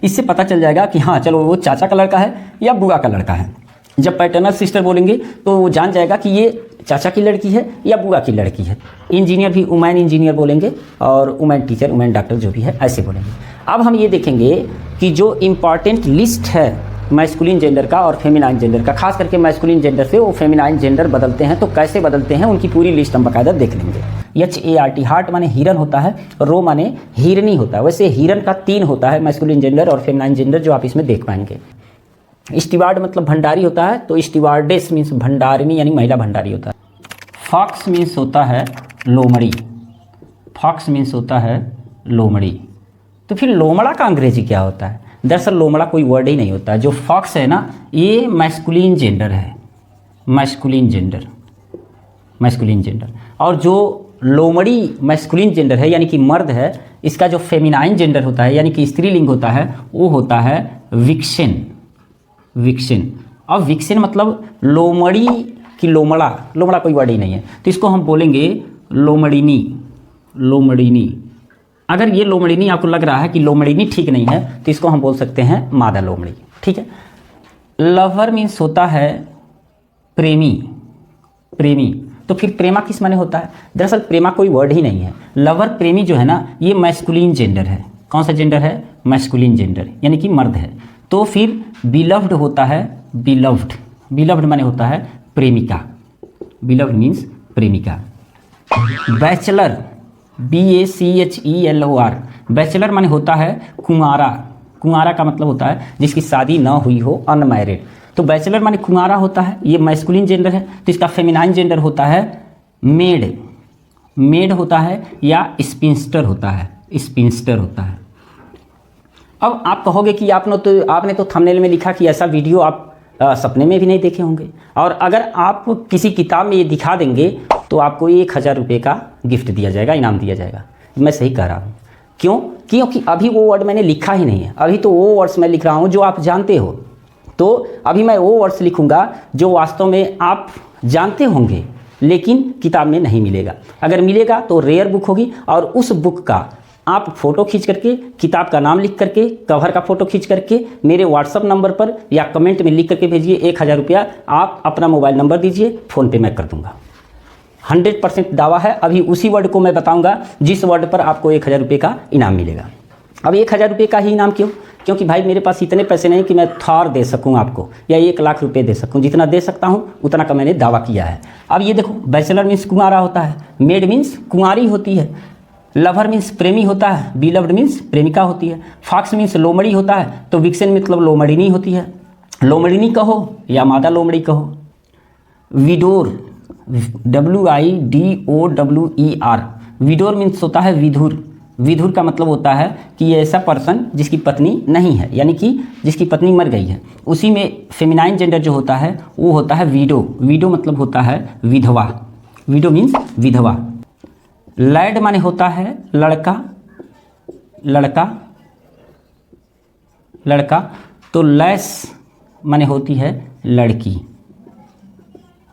इससे पता चल जाएगा कि हाँ चलो वो चाचा का लड़का है या बुआ का लड़का है। जब पैटर्नल सिस्टर बोलेंगे तो वो जान जाएगा कि ये चाचा की लड़की है या बुआ की लड़की है। इंजीनियर भी वुमेन इंजीनियर बोलेंगे और वुमेन टीचर, वुमेन डॉक्टर जो भी है ऐसे बोलेंगे। अब हम ये देखेंगे कि जो इम्पॉर्टेंट लिस्ट है मैस्कुलिन जेंडर का और फेमिनाइन जेंडर का, खास करके मैस्कुलिन जेंडर से वो फेमिनाइन जेंडर बदलते हैं तो कैसे बदलते हैं उनकी पूरी लिस्ट हम बाकायदा देख लेंगे। HART, हार्ट माने हिरन होता है, रो माने हिरनी होता है। वैसे हिरन का 3 होता है, मैस्कुलिन जेंडर और फेमिनाइन जेंडर, जो आप इसमें देख पाएंगे। स्टीवार्ड मतलब भंडारी होता है, तो स्टीवार्डेस मीन्स भंडारिनी यानी महिला भंडारी होता है। फॉक्स मीन्स होता है लोमड़ी, फॉक्स मीन्स होता है लोमड़ी। तो फिर लोमड़ा का अंग्रेजी क्या होता है? दरअसल लोमड़ा कोई वर्ड ही नहीं होता है। जो फॉक्स है ना ये मैस्कुलिन जेंडर है, मैस्कुलिन जेंडर, मैस्कुलिन जेंडर। और जो लोमड़ी मैस्कुलिन जेंडर है यानी कि मर्द है, इसका जो फेमिनाइन जेंडर होता है यानी कि स्त्रीलिंग होता है वो होता है विक्सेन, विक्सेन। अब विक्सेन मतलब लोमड़ी की लोमड़ा, लोमड़ा कोई वर्ड ही नहीं है तो इसको हम बोलेंगे लोमड़िनी, लोमड़िनी। अगर ये लोमड़िनी आपको लग रहा है कि लोमड़िनी ठीक नहीं है तो इसको हम बोल सकते हैं मादा लोमड़ी, ठीक है। लवर मीन्स होता है प्रेमी, प्रेमी। तो फिर प्रेमा किस माने होता है? दरअसल प्रेमा कोई वर्ड ही नहीं है। लवर प्रेमी जो है ना ये मैस्कुलिन जेंडर है। कौन सा जेंडर है? मैस्कुलिन जेंडर यानी कि मर्द है। तो फिर बिलव्ड होता है, बिलव्ड, बिलव्ड माने होता है प्रेमिका, बिलव्ड मीन्स प्रेमिका। बैचलर, BACHELOR, बैचलर माने होता है कुंवारा, कुंवारा का मतलब होता है जिसकी शादी ना हुई हो, अनमैरिड। तो बैचलर माने कुंवारा होता है, ये मैस्कुलिन जेंडर है। तो इसका फेमिनाइन जेंडर होता है मेड, मेड होता है या स्पिंस्टर होता है, स्पिंस्टर होता है। अब आप कहोगे कि आपने तो थंबनेल में लिखा कि ऐसा वीडियो आप सपने में भी नहीं देखे होंगे, और अगर आप किसी किताब में ये दिखा देंगे तो आपको 1000 रुपये का गिफ्ट दिया जाएगा, इनाम दिया जाएगा। मैं सही कह रहा हूँ। क्यों? क्योंकि अभी वो वर्ड मैंने लिखा ही नहीं है, अभी तो वो वर्ड्स मैं लिख रहा हूँ जो आप जानते हो। तो अभी मैं वो वर्ड्स लिखूँगा जो वास्तव में आप जानते होंगे लेकिन किताब में नहीं मिलेगा। अगर मिलेगा तो रेयर बुक होगी, और उस बुक का आप फ़ोटो खींच करके, किताब का नाम लिख करके, कवर का फ़ोटो खींच करके मेरे व्हाट्सअप नंबर पर या कमेंट में लिख करके भेजिए। 1000 रुपया आप अपना मोबाइल नंबर दीजिए, फ़ोन पे मैं कर दूँगा। 100% दावा है। अभी उसी वर्ड को मैं बताऊंगा जिस वर्ड पर आपको 1000 रुपये का इनाम मिलेगा। अब 1000 रुपये का ही इनाम क्यों? क्योंकि भाई मेरे पास इतने पैसे नहीं कि मैं थार दे सकूं आपको या 1 लाख रुपये दे सकूं। जितना दे सकता हूं उतना का मैंने दावा किया है। अब ये देखो, बैचलर मीन्स कुंवारा होता है, मेड मीन्स कुंवारी होती है, लवर मीन्स प्रेमी होता है, बिलव्ड मीन्स प्रेमिका होती है, फॉक्स मीन्स लोमड़ी होता है, तो विक्सेन मतलब लोमड़िनी होती है। लोमड़िनी कहो या मादा लोमड़ी कहो। विडोर, WIDOWER, विडोर मीन्स होता है विधुर। विधुर का मतलब होता है कि ये ऐसा पर्सन जिसकी पत्नी नहीं है, यानी कि जिसकी पत्नी मर गई है। उसी में फेमिनाइन जेंडर जो होता है वो होता है विडो। विडो मतलब होता है विधवा, विडो मीन्स विधवा। लैड माने होता है लड़का, लड़का, लड़का। तो लैस माने होती है लड़की,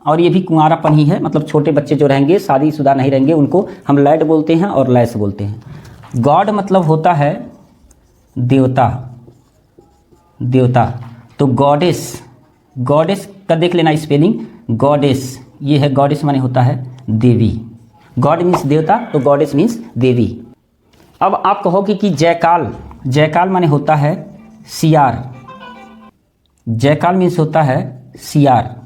और ये भी कुंवारापन ही है, मतलब छोटे बच्चे जो रहेंगे, शादीशुदा नहीं रहेंगे, उनको हम लैड बोलते हैं और लैस बोलते हैं। गॉड मतलब होता है देवता, देवता। तो गॉडेस, गॉडेस का देख लेना स्पेलिंग, गॉडेस, ये है गॉडेस माने होता है देवी। गॉड मीन्स देवता, तो गॉडेस मीन्स देवी। अब आप कहोगे कि जयकाल, जयकाल माने होता है सियार, जयकाल मीन्स होता है सियार।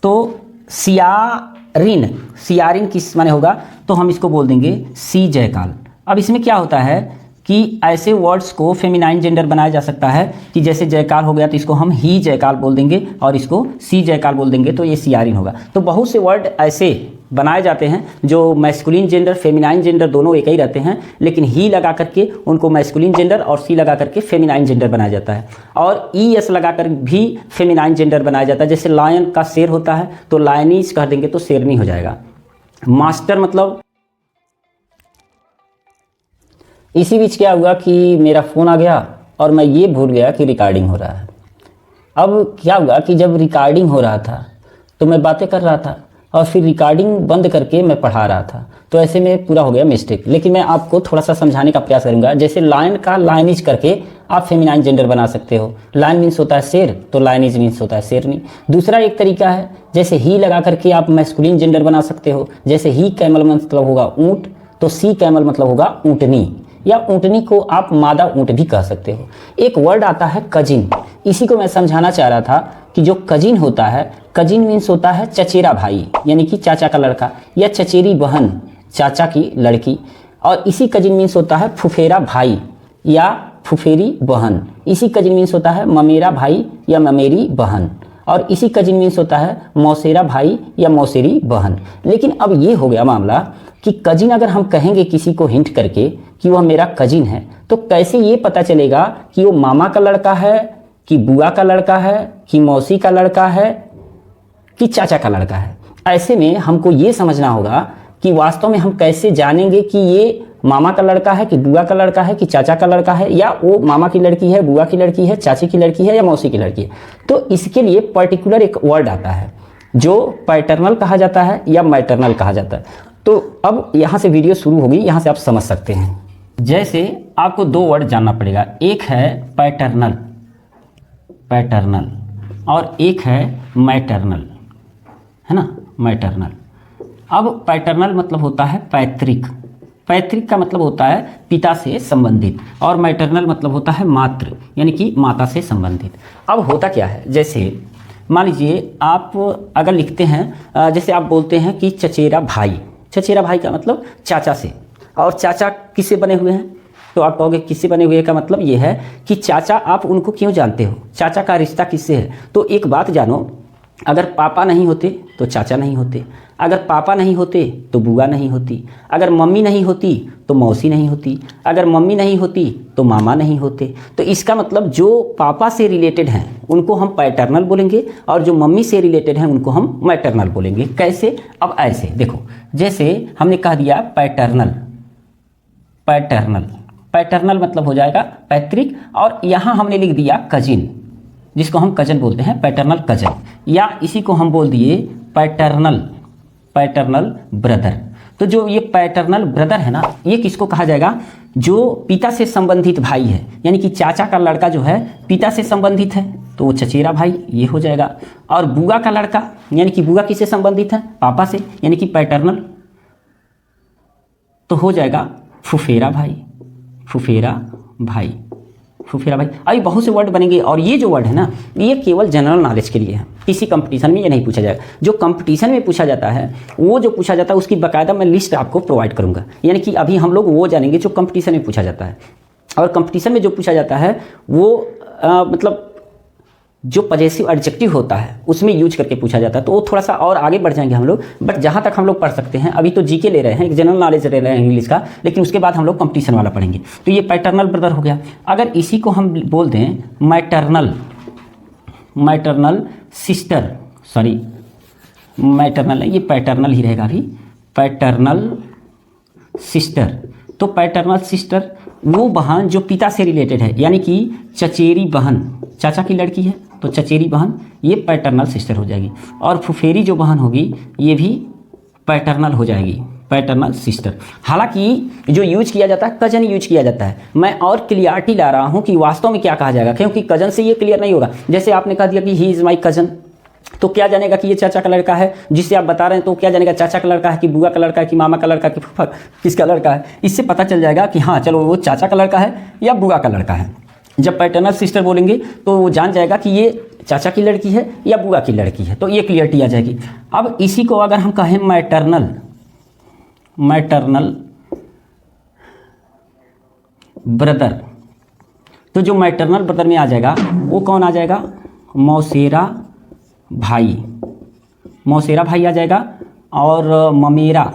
तो सियारिन, सियारिन किस माने होगा? तो हम इसको बोल देंगे सी जयकाल। अब इसमें क्या होता है कि ऐसे वर्ड्स को फेमिनाइन जेंडर बनाया जा सकता है कि जैसे जयकाल हो गया तो इसको हम ही जयकाल बोल देंगे और इसको सी जयकाल बोल देंगे, तो ये सियारिन होगा। तो बहुत से वर्ड ऐसे बनाए जाते हैं जो मैस्कुलिन जेंडर फेमिनाइन जेंडर दोनों एक ही रहते हैं, लेकिन ही लगा करके उनको मैस्कुलिन जेंडर और सी लगा करके फेमिनाइन जेंडर बनाया जाता है, और ES लगा कर भी फेमिनाइन जेंडर बनाया जाता है। जैसे लायन का शेर होता है तो लायनीज कह देंगे तो शेरनी हो जाएगा। मास्टर मतलब, इसी बीच क्या हुआ कि मेरा फ़ोन आ गया और मैं ये भूल गया कि रिकॉर्डिंग हो रहा है। अब क्या हुआ कि जब रिकॉर्डिंग हो रहा था तो मैं बातें कर रहा था और फिर रिकॉर्डिंग बंद करके मैं पढ़ा रहा था, तो ऐसे में पूरा हो गया मिस्टेक। लेकिन मैं आपको थोड़ा सा समझाने का प्रयास करूंगा। जैसे लायन का लाइनिज करके आप फेमिनाइन जेंडर बना सकते हो। लायन मीन्स होता है शेर, तो लाइनिज मीन्स होता है शेरनी। दूसरा एक तरीका है, जैसे ही लगा करके आप मैस्कुलिन जेंडर बना सकते हो। जैसे ही कैमल मतलब होगा ऊँट, तो सी कैमल मतलब होगा ऊँटनी, या ऊँटनी को आप मादा ऊँट भी कह सकते हो। एक वर्ड आता है कजिन, इसी को मैं समझाना चाह रहा था कि जो कजिन होता है, कजिन मीन्स होता है चचेरा भाई, यानी कि चाचा का लड़का, या चचेरी बहन, चाचा की लड़की। और इसी कजिन मीन्स होता है फुफेरा भाई या फुफेरी बहन। इसी कजिन मीन्स होता है ममेरा भाई या ममेरी बहन। और इसी कजिन मीन्स होता है मौसेरा भाई या मौसेरी बहन। लेकिन अब ये हो गया मामला कि कजिन अगर हम कहेंगे किसी को हिंट करके कि वह मेरा कजिन है, तो कैसे ये पता चलेगा कि वो मामा का लड़का है, कि बुआ का लड़का है, कि मौसी का लड़का है, कि चाचा का लड़का है। ऐसे में हमको ये समझना होगा कि वास्तव में हम कैसे जानेंगे कि ये मामा का लड़का है, कि बुआ का लड़का है, कि चाचा का लड़का है, या वो मामा की लड़की है, बुआ की लड़की है, चाची की लड़की है, या मौसी की लड़की है। तो इसके लिए पर्टिकुलर एक वर्ड आता है जो पैटर्नल कहा जाता है या मैटरनल कहा जाता है। तो अब यहाँ से वीडियो शुरू होगी, यहाँ से आप समझ सकते हैं। जैसे आपको दो वर्ड जानना पड़ेगा, एक है पैटर्नल, पैटर्नल, और एक है मैटरनल, है ना, मैटरनल। अब पैटर्नल मतलब होता है पैतृक, पैतृक का मतलब होता है पिता से संबंधित, और मैटरनल मतलब होता है मातृ, यानी कि माता से संबंधित। अब होता क्या है, जैसे मान लीजिए आप अगर लिखते हैं, जैसे आप बोलते हैं कि चचेरा भाई, चचेरा भाई का मतलब चाचा से, और चाचा किससे बने हुए हैं, तो आप कहोगे किससे बने हुए का मतलब ये है कि चाचा आप उनको क्यों जानते हो, चाचा का रिश्ता किससे है। तो एक बात जानो, अगर पापा नहीं होते तो चाचा नहीं होते, अगर पापा नहीं होते तो बुआ नहीं होती, अगर मम्मी नहीं होती तो मौसी नहीं होती, अगर मम्मी नहीं होती तो मामा नहीं होते। तो इसका मतलब जो पापा से रिलेटेड हैं उनको हम पैटर्नल बोलेंगे, और जो मम्मी से रिलेटेड हैं उनको हम मैटरनल बोलेंगे। कैसे, अब ऐसे देखो, जैसे हमने कह दिया पैटर्नल, पैटर्नल, पैटर्नल मतलब हो जाएगा पैतृक, और यहाँ हमने लिख दिया कजिन, जिसको हम कजन बोलते हैं, पैटर्नल कजन, या इसी को हम बोल दिए पैटर्नल, पैटर्नल ब्रदर। तो जो ये पैटर्नल ब्रदर है ना, ये किसको कहा जाएगा, जो पिता से संबंधित भाई है, यानी कि चाचा का लड़का जो है पिता से संबंधित है तो वो चचेरा भाई ये हो जाएगा। और बुआ का लड़का, यानी कि बुआ किससे संबंधित है, पापा से, यानी कि पैटर्नल, तो हो जाएगा फुफेरा भाई, फुफेरा भाई, फुफेरा भाई। अभी बहुत से वर्ड बनेंगे, और ये जो वर्ड है ना, ये केवल जनरल नॉलेज के लिए है, किसी कंपटीशन में ये नहीं पूछा जाएगा। जो कंपटीशन में पूछा जाता है, वो जो पूछा जाता है उसकी बाकायदा मैं लिस्ट आपको प्रोवाइड करूंगा। यानी कि अभी हम लोग वो जानेंगे जो कंपटीशन में पूछा जाता है, और कंपटीशन में जो पूछा जाता है वो मतलब जो पजेसिव एडजेक्टिव होता है उसमें यूज करके पूछा जाता है। तो वो थोड़ा सा और आगे बढ़ जाएंगे हम लोग, बट जहाँ तक हम लोग पढ़ सकते हैं, अभी तो जीके ले रहे हैं, एक जनरल नॉलेज ले रहे हैं इंग्लिश का, लेकिन उसके बाद हम लोग कंपटीशन वाला पढ़ेंगे। तो ये पैटर्नल ब्रदर हो गया। अगर इसी को हम बोल दें maternal, maternal sister, sorry maternal नहीं, ये पैटर्नल ही रहेगा अभी, पैटर्नल सिस्टर। तो पैटर्नल सिस्टर वो बहन जो पिता से रिलेटेड है, यानी कि चचेरी बहन, चाचा की लड़की है तो चचेरी बहन, ये पैटर्नल सिस्टर हो जाएगी। और फुफेरी जो बहन होगी ये भी पैटर्नल हो जाएगी, पैटर्नल सिस्टर। हालांकि जो यूज किया जाता है कजन यूज किया जाता है। मैं और क्लियरिटी ला रहा हूँ कि वास्तव में क्या कहा जाएगा, क्योंकि कजन से ये क्लियर नहीं होगा। जैसे आपने कह दिया कि ही इज़ माई कजन, तो क्या जानेगा कि ये चाचा का लड़का है जिससे आप बता रहे हैं, तो क्या जानेगा चाचा का लड़का है कि बुआ का लड़का है कि मामा का लड़का है कि फूफा किसका लड़का है। इससे पता चल जाएगा कि हाँ चलो वो चाचा का लड़का है या बुआ का लड़का है। जब पैटर्नल सिस्टर बोलेंगे तो वो जान जाएगा कि ये चाचा की लड़की है या बुआ की लड़की है, तो ये क्लियरिटी आ जाएगी। अब इसी को अगर हम कहें मैटरनल, मैटरनल ब्रदर, तो जो मैटरनल ब्रदर में आ जाएगा वो कौन आ जाएगा, मौसेरा भाई, मौसेरा भाई आ जाएगा, और ममेरा,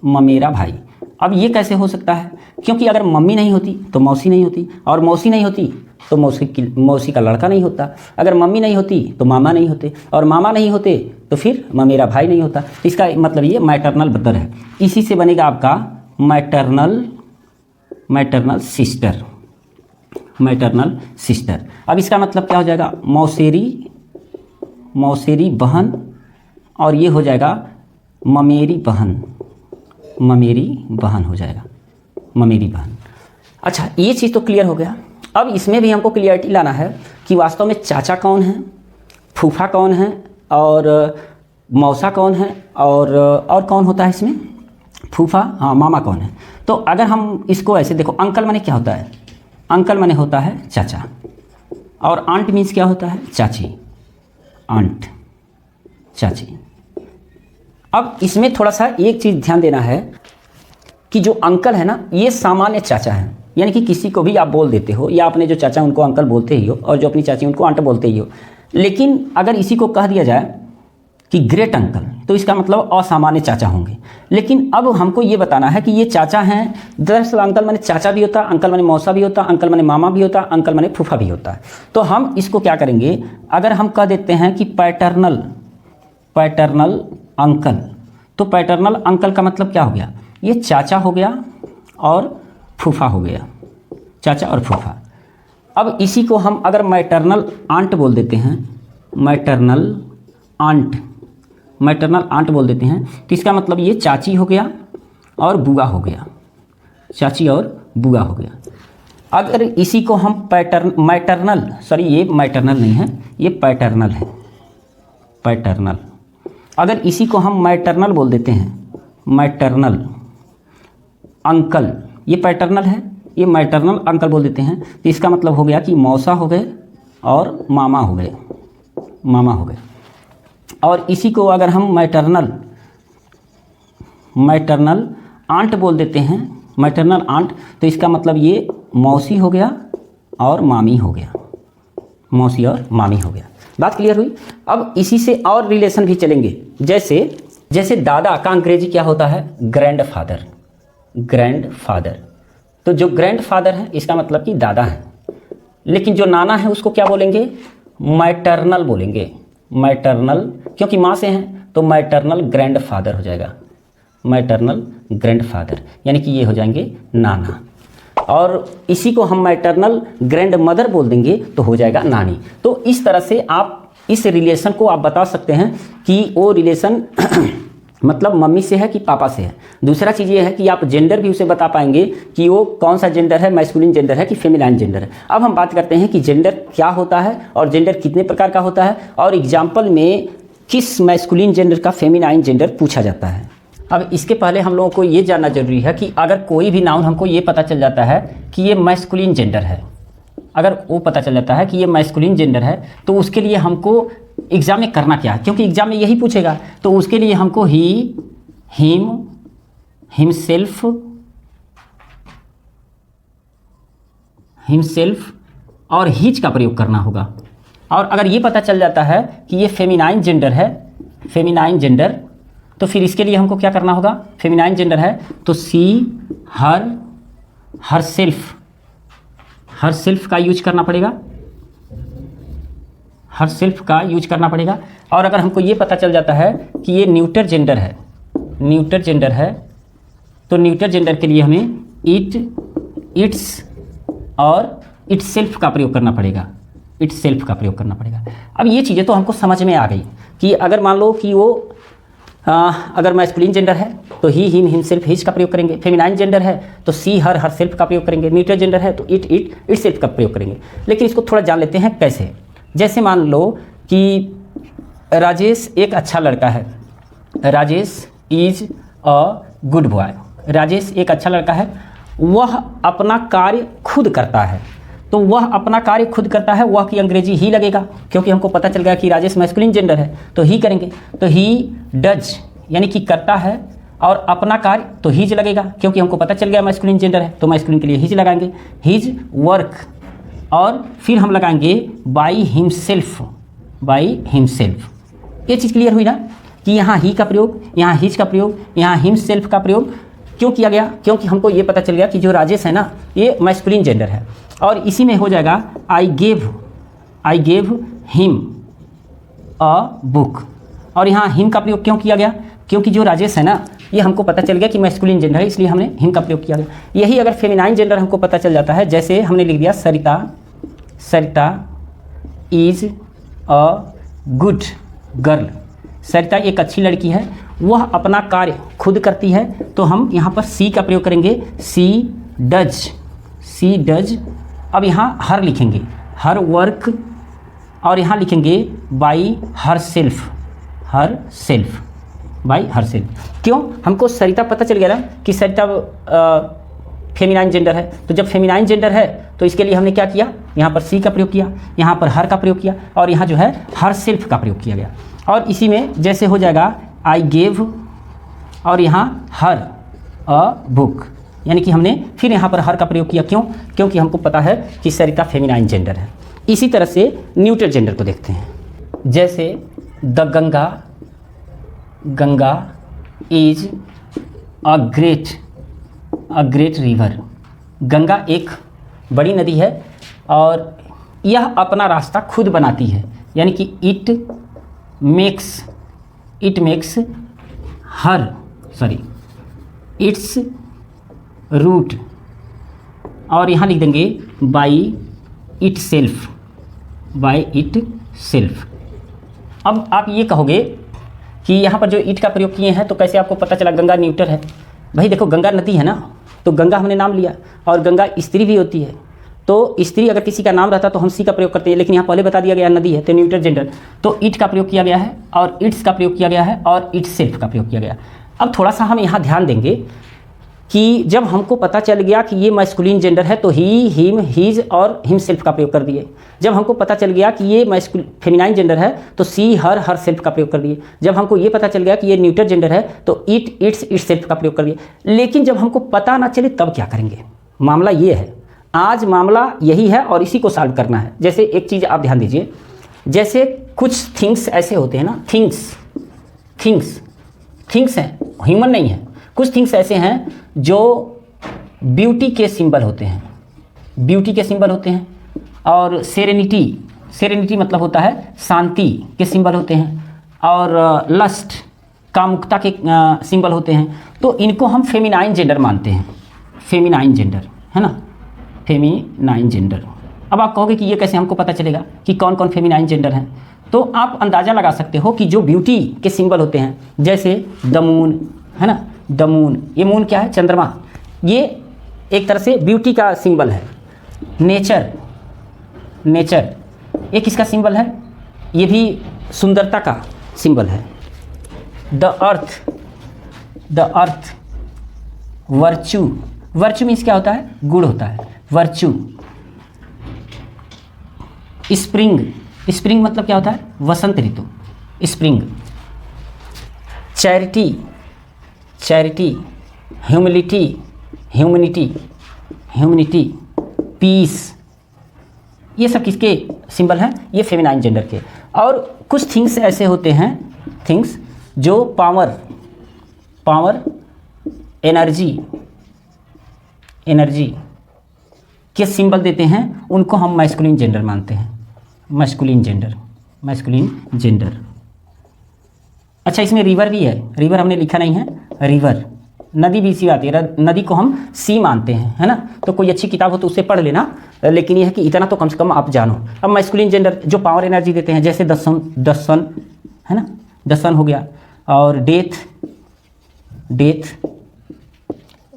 ममेरा भाई। अब ये कैसे हो सकता है, क्योंकि अगर मम्मी नहीं होती तो मौसी नहीं होती, और मौसी नहीं होती तो मौसी का लड़का नहीं होता, अगर मम्मी नहीं होती तो मामा नहीं होते, और मामा नहीं होते तो फिर ममेरा भाई नहीं होता। इसका मतलब ये मैटरनल ब्रदर है। इसी से बनेगा आपका maternal, maternal sister, maternal sister. अब इसका मतलब क्या हो जाएगा, मौसेरी, मौसेरी बहन, और ये हो जाएगा ममेरी बहन, ममेरी बहन हो जाएगा, ममेरी बहन। अच्छा, ये चीज़ तो क्लियर हो गया। अब इसमें भी हमको क्लियरिटी लाना है कि वास्तव में चाचा कौन है, फूफा कौन है, और मौसा कौन है, और कौन होता है इसमें, फूफा, हाँ, मामा कौन है। तो अगर हम इसको ऐसे देखो, अंकल माने क्या होता है, अंकल माने होता है चाचा, और आंट मीन्स क्या होता है, चाची, आंट, चाची। अब इसमें थोड़ा सा एक चीज़ ध्यान देना है कि जो अंकल है ना, ये सामान्य चाचा है, यानी कि किसी को भी आप बोल देते हो, या अपने जो चाचा उनको अंकल बोलते ही हो, और जो अपनी चाची उनको आंट बोलते ही हो। लेकिन अगर इसी को कह दिया जाए कि ग्रेट अंकल, तो इसका मतलब असामान्य चाचा होंगे। लेकिन अब हमको ये बताना है कि ये चाचा हैं। दरअसल अंकल माने चाचा भी होता, अंकल माने मौसा भी होता, अंकल माने मामा भी होता, अंकल माने फूफा भी होता है। तो हम इसको क्या करेंगे, अगर हम कह देते हैं कि पैटर्नल अंकल, तो पैटर्नल अंकल का मतलब क्या हो गया, ये चाचा हो गया और फूफा हो गया, चाचा और फूफा। अब इसी को हम अगर मैटरनल आंट बोल देते हैं, मैटरनल आंट बोल देते हैं, तो इसका मतलब ये चाची हो गया और बुआ हो गया, चाची और बुआ हो गया। अगर इसी को हम मैटरनल, सॉरी ये मैटरनल नहीं है, ये पैटर्नल है, पैटर्नल। अगर इसी को हम मैटरनल बोल देते हैं, मैटरनल अंकल, ये पैटर्नल है, ये मैटरनल अंकल बोल देते हैं, तो इसका मतलब हो गया कि मौसा हो गए और मामा हो गए, मामा हो गए। और इसी को अगर हम मैटरनल आंट बोल देते हैं, मैटरनल आंट, तो इसका मतलब ये मौसी हो गया और मामी हो गया, मौसी और मामी हो गया। बात क्लियर हुई। अब इसी से और रिलेशन भी चलेंगे, जैसे दादा का अंग्रेजी क्या होता है, ग्रैंडफादर, ग्रैंडफादर। तो जो ग्रैंडफादर है इसका मतलब कि दादा है, लेकिन जो नाना है उसको क्या बोलेंगे, मैटरनल बोलेंगे, मैटरनल, क्योंकि माँ से हैं तो मैटरनल ग्रैंडफादर हो जाएगा, मैटरनल ग्रैंडफादर, यानी कि ये हो जाएंगे नाना। और इसी को हम मैटरनल ग्रैंड मदर बोल देंगे तो हो जाएगा नानी। तो इस तरह से आप इस रिलेशन को आप बता सकते हैं कि वो रिलेशन मतलब मम्मी से है कि पापा से है। दूसरा चीज़ ये है कि आप जेंडर भी उसे बता पाएंगे कि वो कौन सा जेंडर है, मैस्कुलिन जेंडर है कि फेमिनाइन जेंडर है। अब हम बात करते हैं कि जेंडर क्या होता है और जेंडर कितने प्रकार का होता है, और एग्जाम्पल में किस मैस्कुलिन जेंडर का फेमिनाइन जेंडर पूछा जाता है। अब इसके पहले हम लोगों को ये जानना जरूरी है कि अगर कोई भी नाउन हमको ये पता चल जाता है कि ये मैस्कुलिन जेंडर है, अगर वो पता चल जाता है कि ये मैस्कुलिन जेंडर है, तो उसके लिए हमको एग्जाम में करना क्या है, क्योंकि एग्जाम में यही पूछेगा। तो उसके लिए हमको ही, हिम, हिमसेल्फ, और हिज का प्रयोग करना होगा। और अगर ये पता चल जाता है कि ये फेमिनाइन जेंडर है, फेमिनाइन जेंडर, तो फिर इसके लिए हमको क्या करना होगा, फेमिनाइन जेंडर है तो सी, हर सेल्फ का यूज करना पड़ेगा, हर सेल्फ का यूज करना पड़ेगा। और अगर हमको ये पता चल जाता है कि ये न्यूटर जेंडर है, न्यूटर जेंडर है, तो न्यूटर जेंडर के लिए हमें इट, इट्स और इटसेल्फ का प्रयोग करना पड़ेगा, इटसेल्फ का प्रयोग करना पड़ेगा। अब ये चीज़ें तो हमको समझ में आ गई कि अगर मान लो कि वो अगर मैस्कुलिन जेंडर है तो ही, हिम, हिमसेल्फ, हिज का प्रयोग करेंगे। फेमिनाइन जेंडर है तो सी, हर सेल्फ का प्रयोग करेंगे। न्यूट्रल जेंडर है तो इट सेल्फ का प्रयोग करेंगे। लेकिन इसको थोड़ा जान लेते हैं कैसे। जैसे मान लो कि राजेश एक अच्छा लड़का है, Rajesh is a good boy. Rajesh एक अच्छा लड़का है, वह अपना कार्य खुद करता है। तो वह अपना कार्य खुद करता है, वह की अंग्रेजी ही लगेगा, क्योंकि हमको पता चल गया कि राजेश मैस्कुलिन जेंडर है तो ही करेंगे। तो ही डज यानी कि करता है, और अपना कार्य तो हिज लगेगा, क्योंकि हमको पता चल गया मैस्कुलिन जेंडर है तो मैस्कुलिन के लिए हिज लगाएंगे, हिज वर्क। और फिर हम लगाएंगे बाई हिमसेल्फ, बाई हिमसेल्फ। ये चीज़ क्लियर हुई ना कि यहाँ ही का प्रयोग, यहाँ हिज का प्रयोग, यहाँ हिमसेल्फ का प्रयोग क्यों किया गया, क्योंकि हमको ये पता चल गया कि जो राजेश है ना ये मैस्कुलिन जेंडर है। और इसी में हो जाएगा I gave him a book. और यहाँ हिम का प्रयोग क्यों किया गया, क्योंकि जो राजेश है ना ये हमको पता चल गया कि मैस्कुलिन जेंडर है, इसलिए हमने हिम का प्रयोग किया गया। यही अगर फेमिनाइन जेंडर हमको पता चल जाता है, जैसे हमने लिख दिया सरिता इज अ गुड गर्ल। सरिता एक अच्छी लड़की है, वह अपना कार्य खुद करती है, तो हम यहाँ पर सी का प्रयोग करेंगे, सी डज। अब यहाँ हर लिखेंगे, हर वर्क, और यहाँ लिखेंगे by her self, by her self. क्यों? हमको सरिता पता चल गया ना कि सरिता फेमिनाइन जेंडर है, तो जब फेमिनाइन जेंडर है तो इसके लिए हमने क्या किया, यहाँ पर सी का प्रयोग किया, यहाँ पर हर का प्रयोग किया, और यहाँ जो है हर सेल्फ का प्रयोग किया गया। और इसी में जैसे हो जाएगा आई गेव, और यहाँ हर अ बुक, यानी कि हमने फिर यहाँ पर हर का प्रयोग किया। क्यों? क्योंकि हमको पता है कि सरिता फेमिनाइन जेंडर है। इसी तरह से न्यूट्रल जेंडर को देखते हैं। जैसे the Ganga is a great river. Ganga एक बड़ी नदी है और यह अपना रास्ता खुद बनाती है, यानी कि इट मेक्स इट्स रूट, और यहाँ लिख देंगे बाई इट सेल्फ। अब आप ये कहोगे कि यहाँ पर जो ईट का प्रयोग किए हैं तो कैसे आपको पता चला गंगा न्यूट्रल है? भाई देखो, गंगा नदी है ना, तो गंगा हमने नाम लिया, और गंगा स्त्री भी होती है, तो स्त्री अगर किसी का नाम रहता तो हम सी का प्रयोग करते हैं, लेकिन यहाँ पहले बता दिया गया नदी है तो न्यूट्रल जेंडर, तो ईट का प्रयोग किया गया है, और इट्स का प्रयोग किया गया है, और इट सेल्फ का प्रयोग किया गया। अब थोड़ा सा हम यहाँ ध्यान देंगे कि जब हमको पता चल गया कि ये मैस्कुलिन जेंडर है तो ही, हिम, हीज और हिम सेल्फ का प्रयोग कर दिए। जब हमको पता चल गया कि ये फेमिनाइन जेंडर है तो सी, हर सेल्फ का प्रयोग कर दिए। जब हमको ये पता चल गया कि ये न्यूट्रल जेंडर है तो इट, इट्स, इट सेल्फ का प्रयोग कर दिए। लेकिन जब हमको पता ना चले तब क्या करेंगे? मामला ये है, आज मामला यही है और इसी को सॉल्व करना है। जैसे एक चीज़ आप ध्यान दीजिए, जैसे कुछ थिंग्स ऐसे होते हैं ना, थिंग्स हैं, ह्यूमन नहीं है, कुछ थिंग्स ऐसे हैं जो ब्यूटी के सिंबल होते हैं, और सेरेनिटी मतलब होता है शांति के सिंबल होते हैं, और लस्ट कामुकता के सिंबल होते हैं। तो इनको हम फेमिनाइन जेंडर मानते हैं, फेमिनाइन जेंडर है ना, फेमिनाइन जेंडर। अब आप कहोगे कि ये कैसे हमको पता चलेगा कि कौन कौन फेमिनाइन जेंडर हैं? तो आप अंदाज़ा लगा सकते हो कि जो ब्यूटी के सिंबल होते हैं, जैसे द मून है ना, द मून, ये मून क्या है? चंद्रमा, ये एक तरह से ब्यूटी का सिंबल है। नेचर ये किसका सिंबल है? ये भी सुंदरता का सिंबल है। द अर्थ, वर्च्यू मीन्स क्या होता है? गुण होता है, वर्च्यू। स्प्रिंग मतलब क्या होता है? वसंत ऋतु, स्प्रिंग। चैरिटी, ह्यूमनिटी, पीस, ये सब किसके सिंबल हैं? ये फेमिनाइन जेंडर के। और कुछ थिंग्स ऐसे होते हैं, थिंग्स जो पावर, एनर्जी के सिंबल देते हैं, उनको हम मैस्कुलिन जेंडर मानते हैं, मैस्कुलिन जेंडर। अच्छा, इसमें रिवर भी है, रिवर हमने लिखा नहीं है, रिवर, नदी भी इसी आती है, नदी को हम सी मानते हैं, है ना। तो कोई अच्छी किताब हो तो उससे पढ़ लेना, लेकिन यह है कि इतना तो कम से कम आप जानो। अब मैस्कुलिन जेंडर जो पावर एनर्जी देते हैं, जैसे द सन है ना, द सन हो गया, और death,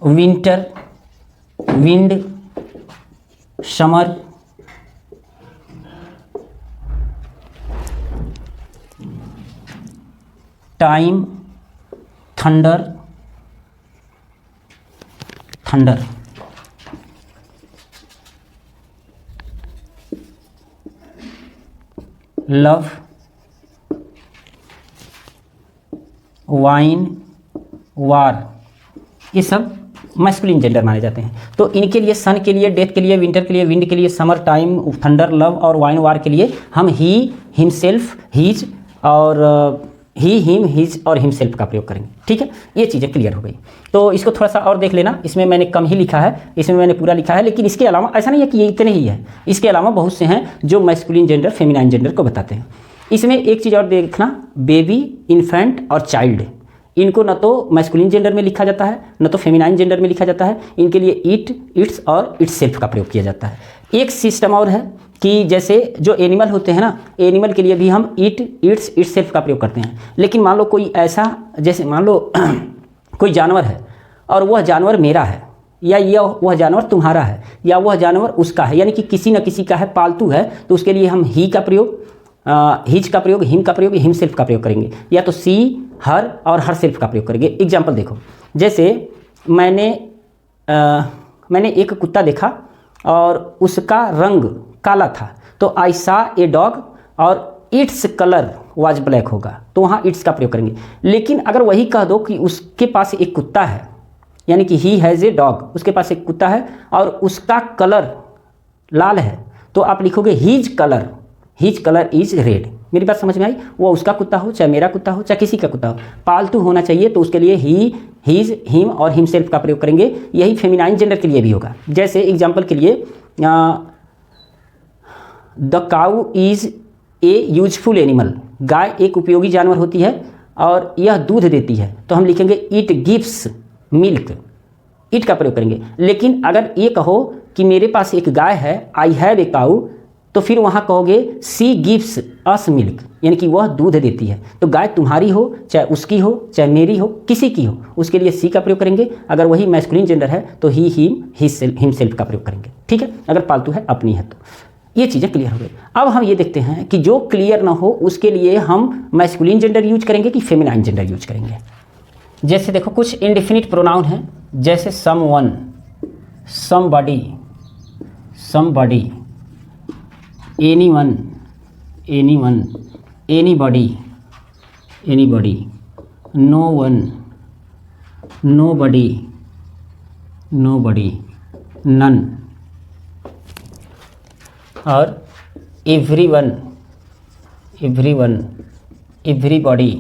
winter, wind, summer, time, thunder, love, wine, war, ये सब मैस्कुलिन जेंडर माने जाते हैं। तो इनके लिए, सन के लिए, डेथ के लिए, विंटर के लिए, विंड के लिए, समर, टाइम, थंडर, लव और वाइन, वार के लिए हम ही, हिमसेल्फ, हीज और ही, हिम, हिज और हिमसेल्फ का प्रयोग करेंगे। ठीक है, ये चीज़ें क्लियर हो गई। तो इसको थोड़ा सा और देख लेना, इसमें मैंने कम ही लिखा है, इसमें मैंने पूरा लिखा है, लेकिन इसके अलावा ऐसा नहीं है कि ये इतने ही है, इसके अलावा बहुत से हैं जो मैस्कुलिन जेंडर, फेमिनाइन जेंडर को बताते हैं। इसमें एक चीज़ और देखना, बेबी, इन्फेंट और चाइल्ड, इनको न तो मैस्कुलिन जेंडर में लिखा जाता है न तो फेमिनाइन जेंडर में लिखा जाता है। इनके लिए इट, इट्स और इट्स सेल्फ का प्रयोग किया जाता है। एक सिस्टम और है कि जैसे जो एनिमल होते हैं ना, एनिमल के लिए भी हम ईट्स इटसेल्फ का प्रयोग करते हैं। लेकिन मान लो कोई ऐसा, जैसे मान लो कोई जानवर है और वह जानवर मेरा है, या यह वह जानवर तुम्हारा है, या वह जानवर उसका है, यानी कि किसी न किसी का है, पालतू है, तो उसके लिए हम ही का प्रयोग, हिज का प्रयोग, हिम का प्रयोग, हिमसेल्फ का प्रयोग करेंगे, या तो सी, हर और हर सेल्फ का प्रयोग करेंगे। एग्जाम्पल देखो, जैसे मैंने एक कुत्ता देखा और उसका रंग काला था, तो आई सा ए डॉग और इट्स कलर वाज ब्लैक होगा, तो वहाँ इट्स का प्रयोग करेंगे। लेकिन अगर वही कह दो कि उसके पास एक कुत्ता है, यानी कि ही हैज़ ए डॉग, उसके पास एक कुत्ता है और उसका कलर लाल है, तो आप लिखोगे हीज कलर इज रेड। मेरी बात समझ में आई? वो उसका कुत्ता हो, चाहे मेरा कुत्ता हो, चाहे किसी का कुत्ता हो, पालतू होना चाहिए, तो उसके लिए ही, हीज, हिम और हिमसेल्फ का प्रयोग करेंगे। यही फेमिनाइन जेंडर के लिए भी होगा। जैसे एग्जाम्पल के लिए the cow is a useful animal, गाय एक उपयोगी जानवर होती है और यह दूध देती है, तो हम लिखेंगे इट गिव्स मिल्क, इट का प्रयोग करेंगे। लेकिन अगर ये कहो कि मेरे पास एक गाय है, आई हैव ए काऊ, तो फिर वहाँ कहोगे सी गिव्स अस मिल्क, यानी कि वह दूध देती है। तो गाय तुम्हारी हो, चाहे उसकी हो, चाहे मेरी हो, किसी की हो, उसके लिए सी का प्रयोग करेंगे। अगर वही मैस्कुलिन जेंडर है तो ही, हिम, हिमसेल्फ का प्रयोग करेंगे। ठीक है, अगर पालतू है, अपनी है तो। ये चीज़ें क्लियर हो गई। अब हम ये देखते हैं कि जो क्लियर ना हो उसके लिए हम मैस्कुलिन जेंडर यूज करेंगे कि फेमिनाइन जेंडर यूज करेंगे। जैसे देखो कुछ इंडेफिनिट प्रोनाउन हैं, जैसे someone, somebody, somebody, anyone, anyone, anybody, anybody, no one, nobody, nobody, none और एवरीवन, एवरीवन, एवरीबॉडी,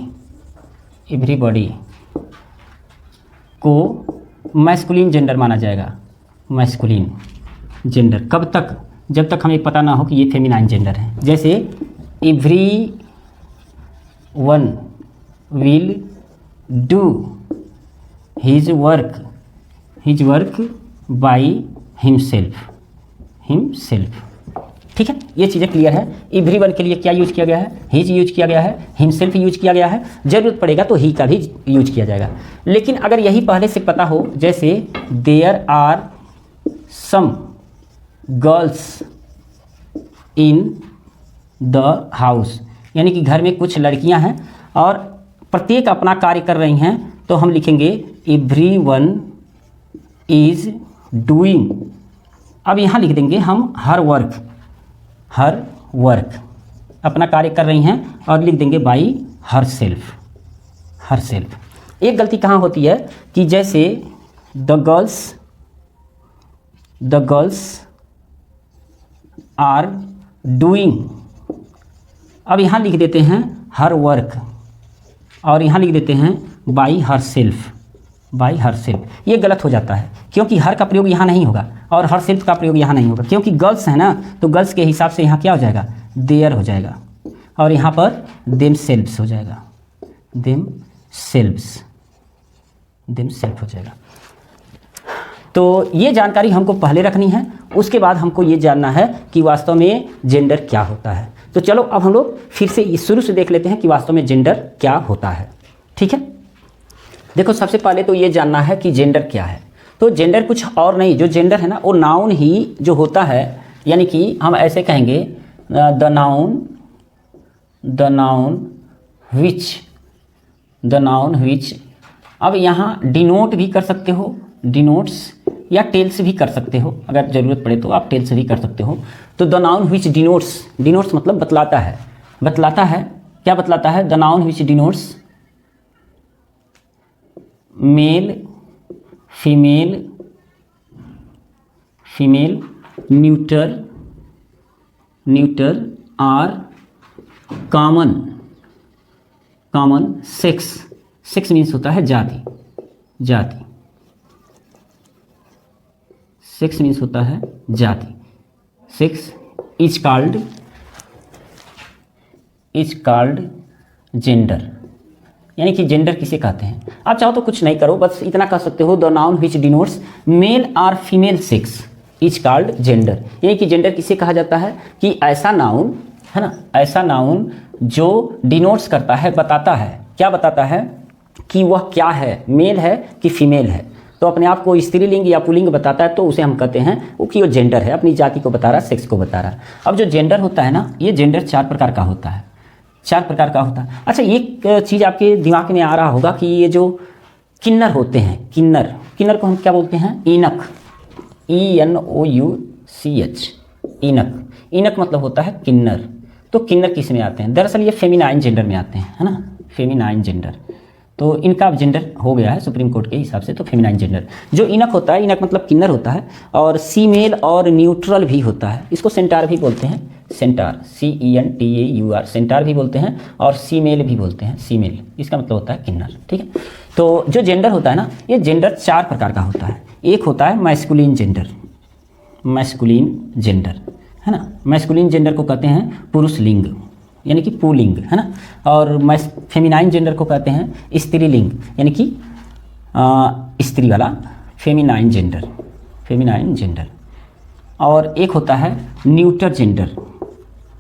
एवरीबॉडी को मैस्कुलिन जेंडर माना जाएगा। मैस्कुलिन जेंडर कब तक? जब तक हमें पता ना हो कि ये फेमिनाइन जेंडर है। जैसे every one will do his work by himself, himself. ठीक है, ये चीज़ें क्लियर है। एवरीवन के लिए क्या यूज किया गया है? हिज यूज किया गया है, हिमसेल्फ यूज किया गया है, जरूरत पड़ेगा तो ही का भी यूज किया जाएगा। लेकिन अगर यही पहले से पता हो, जैसे there are some girls in the house, यानी कि घर में कुछ लड़कियां हैं और प्रत्येक अपना कार्य कर रही हैं, तो हम लिखेंगे एवरीवन इज डूइंग। अब यहाँ लिख देंगे हम हर वर्क अपना कार्य कर रही हैं और लिख देंगे by her self, her self. एक गलती कहाँ होती है कि जैसे द गर्ल्स आर डूइंग, अब यहाँ लिख देते हैं हर वर्क और यहाँ लिख देते हैं by her self, by her self. ये गलत हो जाता है क्योंकि हर का प्रयोग यहाँ नहीं होगा और हर सेल्फ का प्रयोग यहाँ नहीं होगा, क्योंकि गर्ल्स है ना, तो गर्ल्स के हिसाब से यहाँ क्या हो जाएगा? देयर हो जाएगा और यहाँ पर देम सेल्फ्स हो जाएगा, देम सेल्फ्स, देम सेल्फ हो जाएगा। तो ये जानकारी हमको पहले रखनी है, उसके बाद हमको ये जानना है कि वास्तव में जेंडर क्या होता है। तो चलो अब हम लोग फिर से शुरू से देख लेते हैं कि वास्तव में जेंडर क्या होता है। ठीक है, देखो सबसे पहले तो ये जानना है कि जेंडर क्या है। तो जेंडर कुछ और नहीं, जो जेंडर है ना वो नाउन ही जो होता है, यानी कि हम ऐसे कहेंगे द नाउन विच। अब यहाँ डिनोट भी कर सकते हो, डिनोट्स, या टेल्स भी कर सकते हो, अगर ज़रूरत पड़े तो आप टेल्स भी कर सकते हो। तो the noun which denotes, denotes मतलब बतलाता है, बतलाता है, क्या बतलाता है? The noun which denotes male, female, female, neuter, neuter or common, common, sex, sex means होता है जाति, जाति, सेक्स मीन्स होता है जाति। सेक्स इज कॉल्ड जेंडर, यानी कि जेंडर किसे कहते हैं। आप चाहो तो कुछ नहीं करो, बस इतना कह सकते हो the noun which denotes male और female sex is called gender. यानी कि जेंडर किसे कहा जाता है कि ऐसा नाउन, है ना, ऐसा नाउन जो डिनोट्स करता है, बताता है, क्या बताता है कि वह क्या है, मेल है कि फीमेल है। तो अपने आप को स्त्रीलिंग या पुल्लिंग बताता है तो उसे हम कहते हैं वो कि वो जेंडर है, अपनी जाति को बता रहा है, सेक्स को बता रहा है। अब जो जेंडर होता है ना, ये जेंडर 4 प्रकार का होता है, 4 प्रकार का होता है। अच्छा, एक चीज़ आपके दिमाग में आ रहा होगा कि ये जो किन्नर होते हैं, किन्नर को हम क्या बोलते हैं? ईनक, ENOUCH, ईनक मतलब होता है किन्नर। तो किन्नर किस में आते हैं? दरअसल ये फेमिनाइन जेंडर में आते हैं, है ना, फेमिनाइन जेंडर। तो इनका जेंडर हो गया है सुप्रीम कोर्ट के हिसाब से, तो फेमिनाइन जेंडर। जो इनक होता है, इनक मतलब किन्नर होता है, और सीमेल और न्यूट्रल भी होता है। इसको सेंटार भी बोलते हैं, सेंटार, CENTAUR, सेंटार भी बोलते हैं, और सीमेल भी बोलते हैं, सीमेल, इसका मतलब होता है किन्नर। ठीक है, तो जो जेंडर होता है ना, ये जेंडर 4 प्रकार का होता है। एक होता है मैस्कुलिन जेंडर, मैस्कुलिन जेंडर, है ना, मैस्कुलिन जेंडर को कहते हैं पुरुष लिंग, यानी कि पुल्लिंग, है ना। और फेमिनाइन जेंडर को कहते हैं स्त्रीलिंग, यानी कि स्त्री वाला, फेमिनाइन जेंडर, फेमिनाइन जेंडर। और एक होता है न्यूटर जेंडर,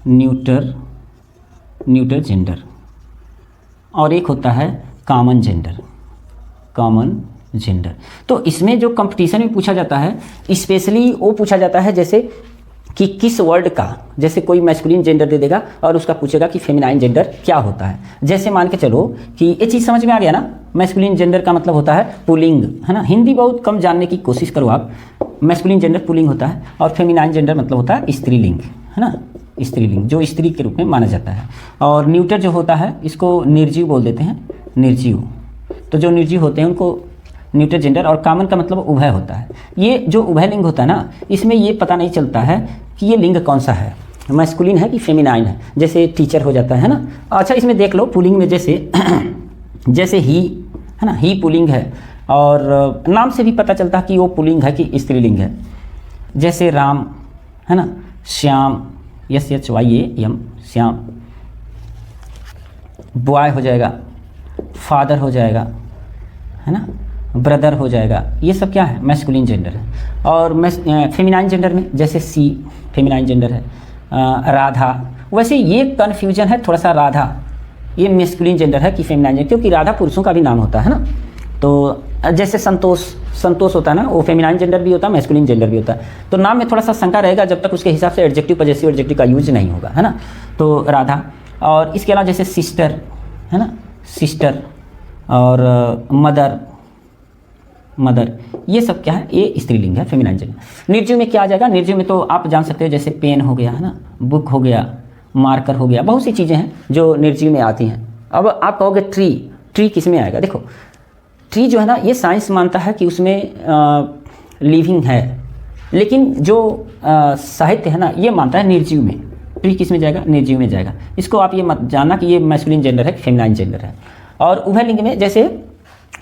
न्यूटर जेंडर। और एक होता है कॉमन जेंडर, कॉमन जेंडर। तो इसमें जो कंपटीशन में पूछा जाता है, स्पेशली वो पूछा जाता है जैसे कि किस वर्ड का, जैसे कोई मैस्कुलिन जेंडर दे देगा और उसका पूछेगा कि फेमिनाइन जेंडर क्या होता है। जैसे मान के चलो कि ये चीज़ समझ में आ गया ना, मैस्कुलिन जेंडर का मतलब होता है पुल्लिंग, है ना। हिंदी बहुत कम जानने की कोशिश करो आप। मैस्कुलिन जेंडर पुल्लिंग होता है, और फेमिनाइन जेंडर मतलब होता है स्त्रीलिंग, है ना, स्त्रीलिंग, जो स्त्री के रूप में माना जाता है। और न्यूटर जो होता है, इसको निर्जीव बोल देते हैं, निर्जीव। तो जो निर्जीव होते हैं उनको न्यूटर जेंडर। और कॉमन का मतलब उभय होता है। ये जो उभय लिंग होता है ना, इसमें ये पता नहीं चलता है कि ये लिंग कौन सा है, मैस्कुलिन है कि फेमिनाइन है। जैसे टीचर हो जाता है ना। अच्छा, इसमें देख लो पुल्लिंग में जैसे ही, है ना, ही पुल्लिंग है, और नाम से भी पता चलता है कि वो पुल्लिंग है कि स्त्रीलिंग है। जैसे राम, है ना, श्याम, SHYAM, श्याम। बॉय हो जाएगा, फादर हो जाएगा, है ना, ब्रदर हो जाएगा। ये सब क्या है? मैस्कुलिन जेंडर है। और फेमिनाइन जेंडर में जैसे सी, फेमिनाइन जेंडर है। राधा, वैसे ये कन्फ्यूजन है थोड़ा सा, राधा ये मैस्कुलिन जेंडर है कि फेमिनाइन जेंडर, क्योंकि राधा पुरुषों का भी नाम होता है ना। तो जैसे संतोष होता है ना, वो फेमिनाइन जेंडर भी होता है, मैस्कुलिन जेंडर भी होता है। तो नाम में थोड़ा सा शंका रहेगा जब तक उसके हिसाब से एडजेक्टिव, पजेसिव एडजेक्टिव का यूज नहीं होगा, है ना। तो राधा। और इसके अलावा जैसे सिस्टर, है ना, सिस्टर, और मदर, ये सब क्या है? ये स्त्रीलिंग है, फेमिनाइन जेंडर। निर्जीव में क्या आ जाएगा? निर्जीव में तो आप जान सकते हो, जैसे पेन हो गया, है ना, बुक हो गया, मार्कर हो गया, बहुत सी चीज़ें हैं जो निर्जीव में आती हैं। अब आप कहोगे ट्री किस में आएगा? देखो, ट्री जो है ना, ये साइंस मानता है कि उसमें लिविंग है, लेकिन जो साहित्य है ना, ये मानता है निर्जीव में। ट्री किस में जाएगा? निर्जीव में जाएगा। इसको आप ये मत जानना कि ये मैस्कुलिन जेंडर है कि फेमिनाइन जेंडर है। और उभय लिंग में जैसे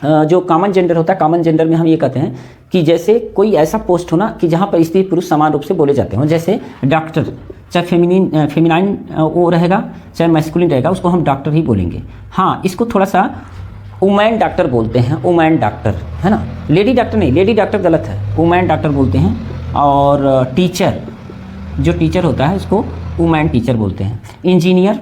जो कॉमन जेंडर होता है, कॉमन जेंडर में हम ये कहते हैं कि जैसे कोई ऐसा पोस्ट हो ना कि जहाँ पर स्त्री पुरुष समान रूप से बोले जाते हो। जैसे डॉक्टर, चाहे फेमिनाइन वो रहेगा चाहे मैस्कुलिन रहेगा, उसको हम डॉक्टर ही बोलेंगे। हाँ, इसको थोड़ा सा वुमेन डॉक्टर बोलते हैं, वुमेन डॉक्टर, है ना, लेडी डॉक्टर नहीं, लेडी डॉक्टर गलत है, वुमेन डॉक्टर बोलते हैं। और टीचर, जो टीचर होता है उसको वुमेन टीचर बोलते हैं। इंजीनियर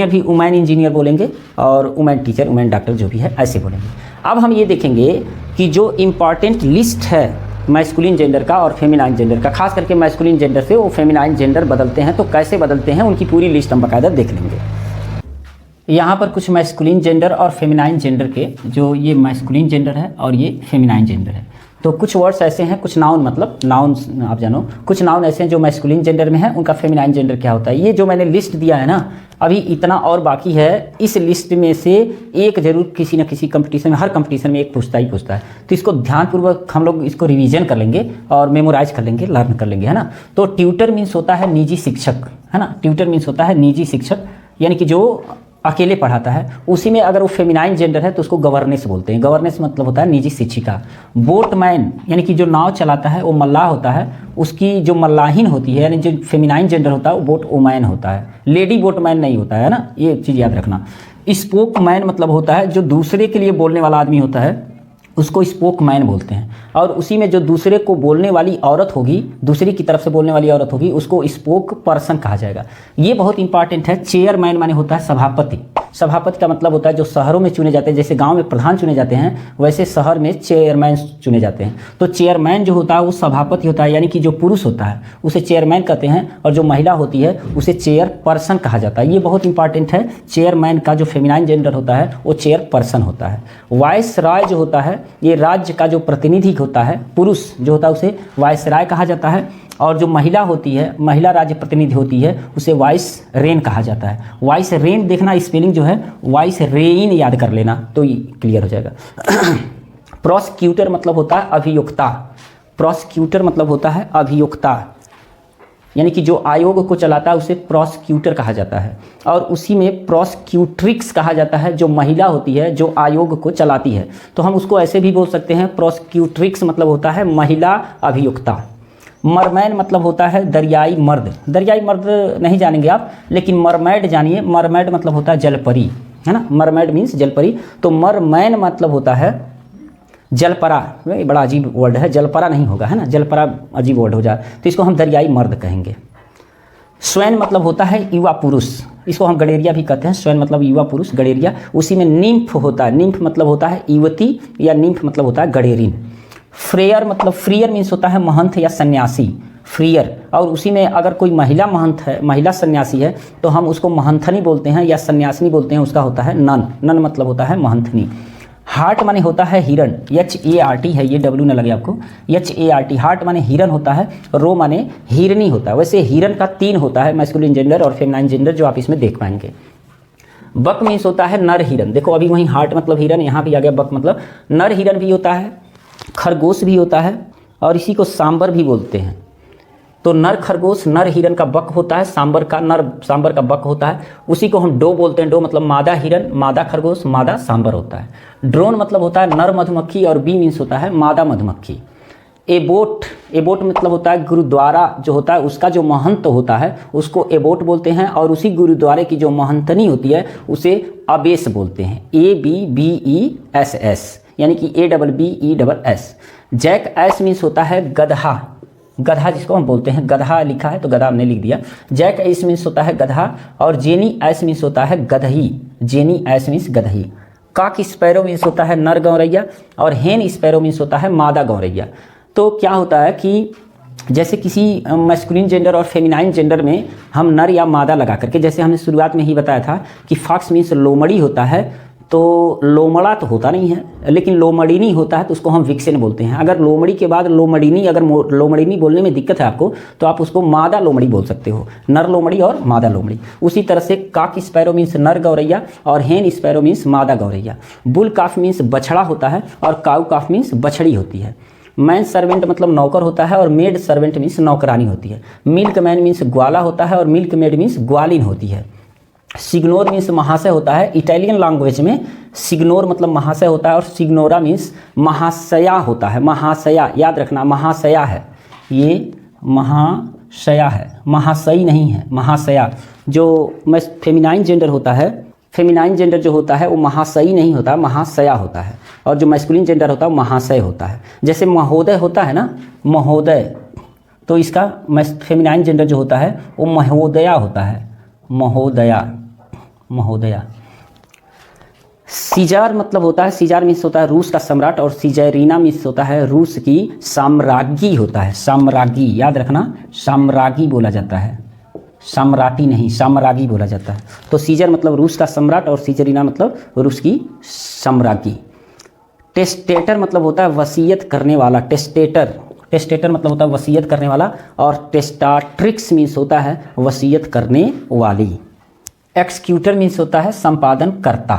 भी वुमेन इंजीनियर बोलेंगे, और वुमेन टीचर, वुमेन डॉक्टर जो भी है ऐसे बोलेंगे। अब हम ये देखेंगे कि जो इम्पॉर्टेंट लिस्ट है मैस्कुलिन जेंडर का और फेमिनाइन जेंडर का, खास करके मैस्कुलिन जेंडर से वो फेमिनाइन जेंडर बदलते हैं, तो कैसे बदलते हैं उनकी पूरी लिस्ट हम बाकायदा देख लेंगे। यहाँ पर कुछ मैस्कुलिन जेंडर और फेमिनाइन जेंडर के, जो ये मैस्कुलिन जेंडर है और ये फेमिनाइन जेंडर है। तो कुछ वर्ड्स ऐसे हैं, कुछ नाउन, मतलब नाउन आप जानो, कुछ नाउन ऐसे हैं जो मैस्कुलिन जेंडर में है, उनका फेमिनाइन जेंडर क्या होता है। ये जो मैंने लिस्ट दिया है ना, अभी इतना और बाकी है। इस लिस्ट में से एक जरूर किसी न किसी कंपटीशन में, हर कंपटीशन में एक पूछता ही पूछता है। तो इसको ध्यानपूर्वक हम लोग इसको रिवीजन कर लेंगे और मेमोराइज कर लेंगे, लर्न कर लेंगे, है ना। तो ट्यूटर मीन्स होता है निजी शिक्षक, है ना। ट्यूटर मीन्स होता है निजी शिक्षक, यानी कि जो अकेले पढ़ाता है। उसी में अगर वो फेमिनाइन जेंडर है तो उसको गवर्नेंस बोलते हैं। गवर्नेंस मतलब होता है निजी शिक्षिका। बोटमैन, यानी कि जो नाव चलाता है वो मल्लाह होता है, उसकी जो मल्लाहिन होती है, यानी जो फेमिनाइन जेंडर होता है वो बोट वुमैन होता है, लेडी बोटमैन नहीं होता है ना, ये चीज़ याद रखना। स्पोकमैन मतलब होता है जो दूसरे के लिए बोलने वाला आदमी होता है, उसको स्पोक मैन बोलते हैं। और उसी में जो दूसरे को बोलने वाली औरत होगी, दूसरी की तरफ से बोलने वाली औरत होगी, उसको स्पोक पर्सन कहा जाएगा। ये बहुत इंपॉर्टेंट है। चेयरमैन माने होता है सभापति। सभापति का मतलब होता है जो शहरों में चुने जाते हैं, जैसे गांव में प्रधान चुने जाते हैं वैसे शहर में चेयरमैन चुने जाते हैं। तो चेयरमैन जो होता है वो सभापति होता है, यानी कि जो पुरुष होता है उसे चेयरमैन कहते हैं, और जो महिला होती है उसे चेयर पर्सन कहा जाता है। ये बहुत इंपॉर्टेंट है। चेयरमैन का जो फेमिनाइन जेंडर होता है वो चेयर पर्सन होता है। वायसराय जो होता है ये राज्य का जो प्रतिनिधि होता है, पुरुष जो होता है उसे वायसराय कहा जाता है। और जो महिला होती है, महिला राज्य प्रतिनिधि होती है, उसे वाइस रेन कहा जाता है। वाइस रेन देखना, स्पेलिंग जो है वाइस रेन याद कर लेना तो ये क्लियर हो जाएगा। प्रोसिक्यूटर मतलब होता है अभियोक्ता। प्रोसिक्यूटर मतलब होता है अभियोक्ता, यानी कि जो आयोग को चलाता है उसे प्रोसिक्यूटर कहा जाता है। और उसी में प्रोसिक्यूट्रिक्स कहा जाता है, जो महिला होती है जो आयोग को चलाती है। तो हम उसको ऐसे भी बोल सकते हैं, प्रोसिक्यूट्रिक्स मतलब होता है महिला अभियोक्ता। मरमैन मतलब होता है दरियाई मर्द। दरियाई मर्द नहीं जानेंगे आप, लेकिन मरमैड जानिए। मरमैड मतलब होता है जलपरी, है ना। मरमैड मीन्स जलपरी। तो मरमैन मतलब होता है जलपरा। बड़ा अजीब वर्ड है, जलपरा नहीं होगा, है ना, जलपरा अजीब वर्ड हो जाए, तो इसको हम दरियाई मर्द कहेंगे। स्वैन मतलब होता है युवा पुरुष, इसको हम गडेरिया भी कहते हैं। स्वैन मतलब युवा पुरुष, गडेरिया। उसी में निम्फ होता है, निम्फ मतलब होता है युवती, या निम्फ मतलब होता है गडेरिन। फ्रेयर मतलब, फ्रीयर मीन्स होता है महंत या सन्यासी, फ्रीयर। और उसी में अगर कोई महिला महंत है, महिला सन्यासी है, तो हम उसको महंथनी बोलते हैं या सन्यासिनी बोलते हैं, उसका होता है नन। नन मतलब होता है महंथनी। हार्ट माने होता है हिरण, HART है, ये W न लगे आपको, HART। हार्ट माने हिरण होता है, रो माने हिरनी होता है। वैसे हिरण का 3 होता है, मैस्कुलिन जेंडर और फेमिनाइन जेंडर, जो आप इसमें देख पाएंगे। बक मीन्स होता है नर हिरण। देखो अभी वहीं हार्ट मतलब हिरण, यहाँ भी आ गया बक मतलब नर हिरण भी होता है, खरगोश भी होता है, और इसी को सांबर भी बोलते हैं। तो नर खरगोश, नर हिरण का बक होता है, सांबर का नर सांबर का बक होता है। उसी को हम डो बोलते हैं। डो मतलब मादा हिरण, मादा खरगोश, मादा सांबर होता है। ड्रोन मतलब होता है नर मधुमक्खी, और बी मीन्स होता है मादा मधुमक्खी। एबोट, एबोट मतलब होता है गुरुद्वारा जो होता है उसका जो महंत होता है उसको एबोट बोलते हैं, और उसी गुरुद्वारे की जो महंतनी होती है उसे अबेस बोलते हैं, ABBESS, यानी कि ABBESS। जैक एस मीन्स होता है गधा, गधा जिसको हम बोलते हैं, गधा लिखा है तो गधा हमने लिख दिया। जैक एस मीन्स होता है गधा, और जेनी एस मीन्स होता है गधही, जेनी एस मीन्स गधही। काक स्पैरो मीन्स होता है नर गौरैया, और हेन स्पैरो मीन्स होता है मादा गौरैया। तो क्या होता है कि जैसे किसी मैस्कुलिन जेंडर और फेमिनाइन जेंडर में हम नर या मादा लगा करके, जैसे हमने शुरुआत में ही बताया था कि फॉक्स मीन्स लोमड़ी होता है, तो लोमड़ा तो होता नहीं है, लेकिन लोमड़िनी होता है तो उसको हम विक्सेन बोलते हैं। अगर लोमड़ी के बाद लोमड़िनी, अगर लोमड़िनी बोलने में दिक्कत है आपको, तो आप उसको मादा लोमड़ी बोल सकते हो, नर लोमड़ी और मादा लोमड़ी। उसी तरह से काक स्पैरो मीन्स नर गौरैया, और हेन स्पैरो मीन्स मादा गौरैया। बुल काफ मीन्स बछड़ा होता है, और काऊ काफ मीन्स बछड़ी होती है। मैन सर्वेंट मतलब नौकर होता है, और मेड सर्वेंट मीन्स नौकरानी होती है। मिल्क मैन मीन्स ग्वाला होता है, और मिल्क मेड मीन्स ग्वालिन होती है। सिग्नोर मीन्स महाशय होता है, इटालियन लैंग्वेज में सिग्नोर मतलब महाशय होता है, और सिग्नोरा मीन्स महाशया होता है। महाशया याद रखना, महाशया है, ये महाशया है, महाशयी नहीं है, महाशया। जो फेमिनाइन जेंडर होता है, फेमिनाइन जेंडर जो होता है वो महाशयी नहीं होता, महाशया होता है। और जो मैस्कुलिन जेंडर होता है वो महाशय होता है। जैसे महोदय होता है ना, महोदय, तो इसका फेमिनाइन जेंडर जो होता है वो महोदया होता है, महोदया, महोदया। सीजार मतलब होता है, सीजार मीन्स होता है रूस का सम्राट, और सीजरीना मीन्स होता है रूस की साम्राज्ञी होता है, साम्राज्ञी याद रखना, साम्राज्ञी बोला जाता है, सम्राटी नहीं, साम्राज्ञी बोला जाता है। तो सीजर मतलब रूस का सम्राट, और सीजरीना मतलब रूस की साम्राज्ञी। टेस्टेटर मतलब होता है वसीयत करने वाला, टेस्टेटर, टेस्टेटर मतलब होता है वसीयत करने वाला, और टेस्टाट्रिक्स मीन्स होता है वसीयत करने वाली। एक्सक्यूटर मीन्स होता है संपादन करता,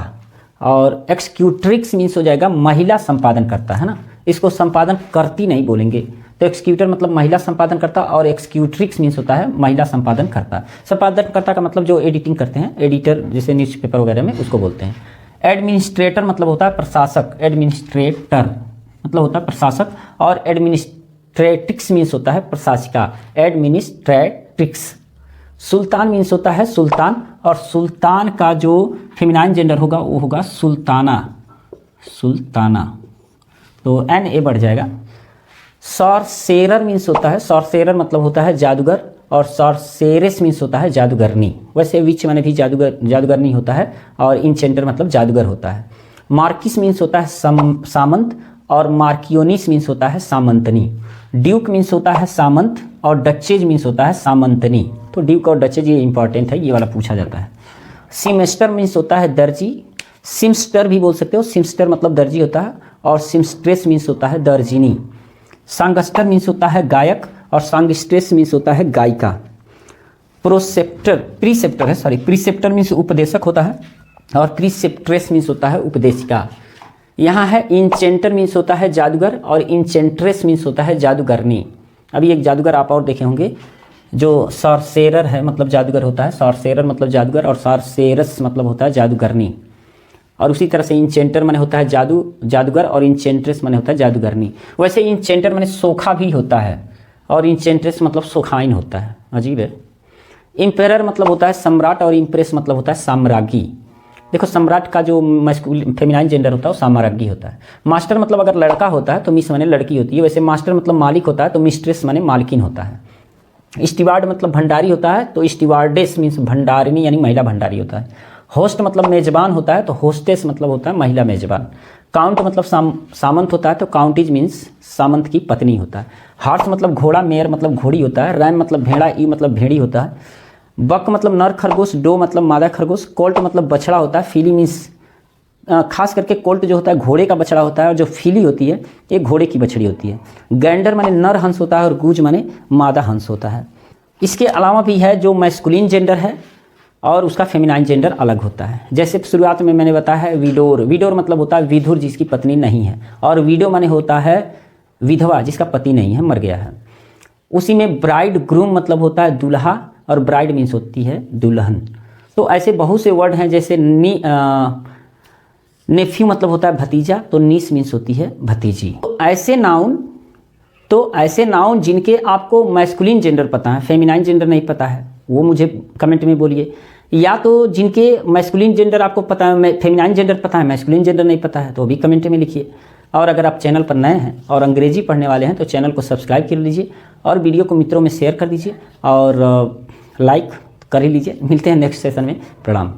और एक्सक्यूट्रिक्स मीन्स हो जाएगा महिला संपादन करता, है ना। इसको संपादन करती नहीं बोलेंगे। तो एक्सक्यूटर मतलब महिला संपादन करता, और एक्सक्यूट्रिक्स मीन्स होता है महिला संपादन करता। संपादन करता का मतलब जो एडिटिंग करते हैं, एडिटर जैसे न्यूज़पेपर वगैरह में, उसको बोलते हैं। एडमिनिस्ट्रेटर मतलब होता है प्रशासक, एडमिनिस्ट्रेटर मतलब होता है प्रशासक, और एडमिनिस्ट्रेटिक्स मीन्स होता है प्रशासिका, एडमिनिस्ट्रेटिक्स। सुल्तान मीन्स होता है सुल्तान, और सुल्तान का जो फेमिनाइन जेंडर होगा वो होगा सुल्ताना, सुल्ताना। तो एन ए बढ़ जाएगा। सॉर्सेरर मीन्स होता है, सॉर्सेरर मतलब होता है जादूगर, और सॉर्सेरेस मीन्स होता है जादूगरनी। वैसे विच माने भी जादूगरनी होता है, और इंचेंटर मतलब जादूगर होता है। मार्किस मीन्स होता है सामंत, और मार्कियोनिस मीन्स होता है सामंतनी। ड्यूक मीन्स होता है सामंत, और डचेज मीन्स होता है सामंतनी। तो ड्यूक और डचेज ये इंपॉर्टेंट है, ये वाला पूछा जाता है। सिमेस्टर मीन्स होता है दर्जी, सिम्स्टर भी बोल सकते हो, सिम्स्टर मतलब दर्जी होता है, और सिम्स्ट्रेस मीन्स होता है दर्जिनी। सांगस्टर मीन्स होता है गायक, और सांगस्ट्रेस मीन्स होता है गायिका। प्रीसेप्टर मीन्स उपदेशक होता है, और प्रीसेप्ट्रेस मीन्स होता है उपदेशिका। यहाँ है इंचेंटर मीन्स होता है जादूगर, और इंचेंट्रेस मीन्स होता है जादूगरनी। अभी एक जादूगर आप और देखे होंगे जो सॉर्सेरर है, मतलब जादूगर होता है, सॉर्सेरर मतलब जादूगर, और सॉर्सेरस मतलब होता है जादूगरनी। और उसी तरह से इंचेंटर माने होता है जादूगर, और इंचेंट्रेस माने होता है जादूगरनी। वैसे इंचेंटर माने सोखा भी होता है, और इंचेंट्रेस मतलब सोखाइन होता है, अजीब है। इम्पेरर मतलब होता है सम्राट, और इम्प्रेस मतलब होता है साम्राज्ञी। देखो सम्राट का जो फेमिनाइन जेंडर होता है वो साम्राज्ञी होता है। मास्टर मतलब अगर लड़का होता है तो मिस माने लड़की होती है, वैसे मास्टर मतलब मालिक होता है तो मिस्ट्रेस माने मालकिन होता है। स्टीवार्ड मतलब भंडारी होता है तो स्टीवार्डेस मीन्स भंडारिनी यानी महिला भंडारी होता है। होस्ट मतलब मेजबान होता है तो होस्टेस मतलब होता है महिला मेजबान। काउंट मतलब सामंत होता है तो काउंटीज मीन्स सामंत की पत्नी होता है। हार्स मतलब घोड़ा, मेयर मतलब घोड़ी होता है। रैम मतलब भेड़ा, ई मतलब भेड़ी होता है। बक मतलब नर खरगोश, डो मतलब मादा खरगोश। कोल्ट मतलब बछड़ा होता है। फीली मीन्स खास करके कोल्ट जो होता है घोड़े का बछड़ा होता है, और जो फीली होती है ये घोड़े की बछड़ी होती है। गैंडर माने नर हंस होता है, और गूज माने मादा हंस होता है। इसके अलावा भी है जो मैस्कुलिन जेंडर है और उसका फेमिनाइन जेंडर अलग होता है। जैसे शुरुआत में मैंने बताया है विडोर, विडोर मतलब होता है विधुर जिसकी पत्नी नहीं है, और विडो माने होता है विधवा जिसका पति नहीं है, मर गया है। उसी में ब्राइड ग्रूम मतलब होता है दूल्हा, और ब्राइड मीन्स होती है दुल्हन। तो ऐसे बहुत से वर्ड हैं, जैसे नेफ्यू मतलब होता है भतीजा, तो नीस मीन्स होती है भतीजी। तो ऐसे नाउन जिनके आपको मैस्कुलिन जेंडर पता है, फेमिनाइन जेंडर नहीं पता है, वो मुझे कमेंट में बोलिए। या तो जिनके मैस्कुलिन जेंडर आपको पता है, फेमिनाइन जेंडर पता है, मैस्कुलिन जेंडर नहीं पता है, तो भी कमेंट में लिखिए। और अगर आप चैनल पर नए हैं और अंग्रेजी पढ़ने वाले हैं तो चैनल को सब्सक्राइब कर लीजिए, और वीडियो को मित्रों में शेयर कर दीजिए, और लाइक कर ही लीजिए। मिलते हैं नेक्स्ट सेशन में। प्रणाम।